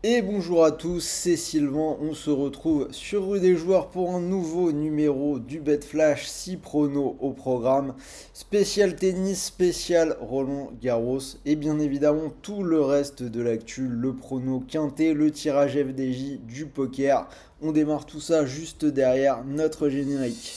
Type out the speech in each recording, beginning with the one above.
Et bonjour à tous, c'est Sylvain, on se retrouve sur Rue des Joueurs pour un nouveau numéro du Betflash 6 pronos au programme. Spécial tennis, spécial Roland Garros et bien évidemment tout le reste de l'actu, le prono quintet, le tirage FDJ, du poker. On démarre tout ça juste derrière notre générique.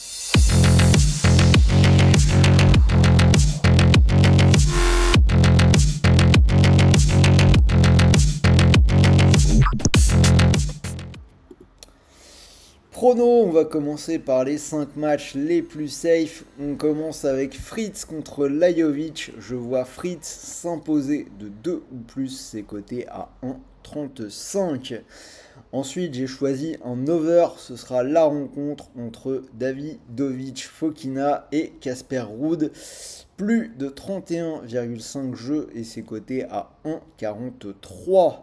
Prono, on va commencer par les 5 matchs les plus safe. On commence avec Fritz contre Lajovic. Je vois Fritz s'imposer de 2 ou plus, c'est coté à 1,35. Ensuite, j'ai choisi un over. Ce sera la rencontre entre Davidovic Fokina et Casper Ruud. Plus de 31,5 jeux et c'est coté à 1,43.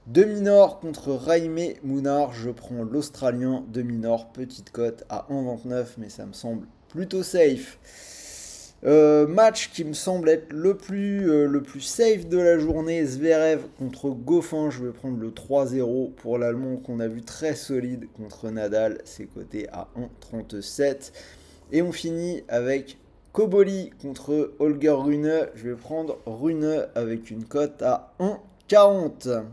Demi-nord contre Raime Mounard, je prends l'Australien demi-nord, petite cote à 1,29, mais ça me semble plutôt safe. Match qui me semble être le plus safe de la journée, Zverev contre Goffin, je vais prendre le 3-0 pour l'Allemand qu'on a vu très solide contre Nadal, c'est coté à 1,37. Et on finit avec Koboli contre Holger Rune, je vais prendre Rune avec une cote à 1,40.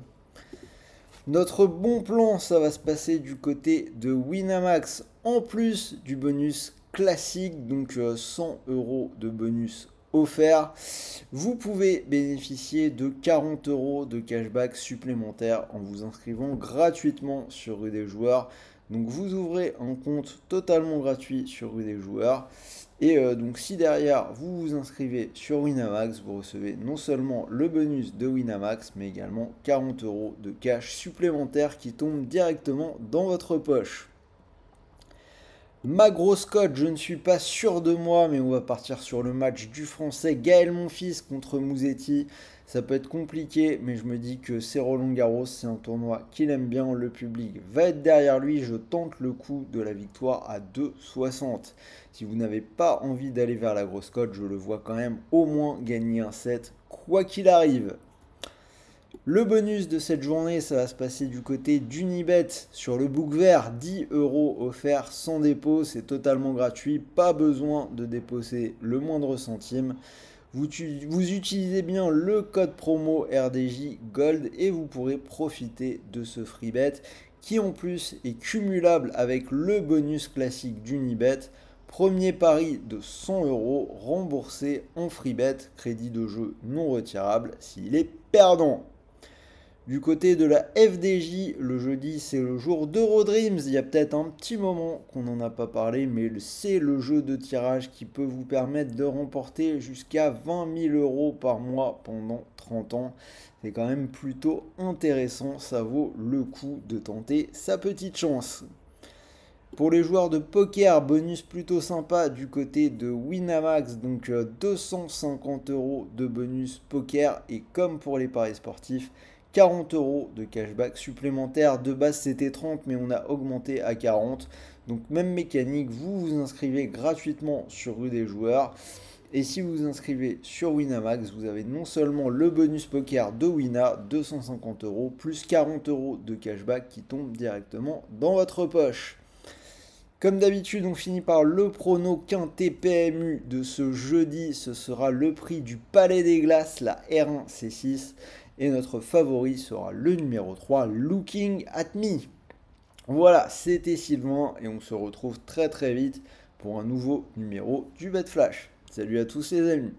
Notre bon plan, ça va se passer du côté de Winamax en plus du bonus classique, donc 100 euros de bonus offert. Vous pouvez bénéficier de 40 euros de cashback supplémentaire en vous inscrivant gratuitement sur Rue des Joueurs. Donc vous ouvrez un compte totalement gratuit sur Rue des Joueurs. Et donc si derrière vous vous inscrivez sur Winamax, vous recevez non seulement le bonus de Winamax, mais également 40 euros de cash supplémentaire qui tombe directement dans votre poche. Ma grosse cote, je ne suis pas sûr de moi, mais on va partir sur le match du français Gaël Monfils contre Mouzetti. Ça peut être compliqué, mais je me dis que c'est Roland Garros, c'est un tournoi qu'il aime bien, le public va être derrière lui, je tente le coup de la victoire à 2,60. Si vous n'avez pas envie d'aller vers la grosse cote, je le vois quand même au moins gagner un set, quoi qu'il arrive. Le bonus de cette journée, ça va se passer du côté d'Unibet sur le book vert, 10 euros offerts sans dépôt, c'est totalement gratuit, pas besoin de déposer le moindre centime. Vous utilisez bien le code promo RDJ Gold et vous pourrez profiter de ce free bet qui en plus est cumulable avec le bonus classique d'Unibet. Premier pari de 100 euros remboursé en free bet, crédit de jeu non retirable s'il est perdant. Du côté de la FDJ, le jeudi c'est le jour d'Eurodreams. Il y a peut-être un petit moment qu'on n'en a pas parlé, mais c'est le jeu de tirage qui peut vous permettre de remporter jusqu'à 20 000 euros par mois pendant 30 ans. C'est quand même plutôt intéressant, ça vaut le coup de tenter sa petite chance. Pour les joueurs de poker, bonus plutôt sympa du côté de Winamax, donc 250 euros de bonus poker et comme pour les paris sportifs, 40 euros de cashback supplémentaire. De base c'était 30 mais on a augmenté à 40. Donc même mécanique, vous vous inscrivez gratuitement sur Rue des Joueurs. Et si vous vous inscrivez sur Winamax, vous avez non seulement le bonus poker de Wina, 250 euros, plus 40 euros de cashback qui tombent directement dans votre poche. Comme d'habitude, on finit par le prono quintet PMU de ce jeudi. Ce sera le prix du Palais des Glaces, la R1 C6. Et notre favori sera le numéro 3, Looking at Me. Voilà, c'était Sylvain et on se retrouve très très vite pour un nouveau numéro du Bet Flash. Salut à tous les amis.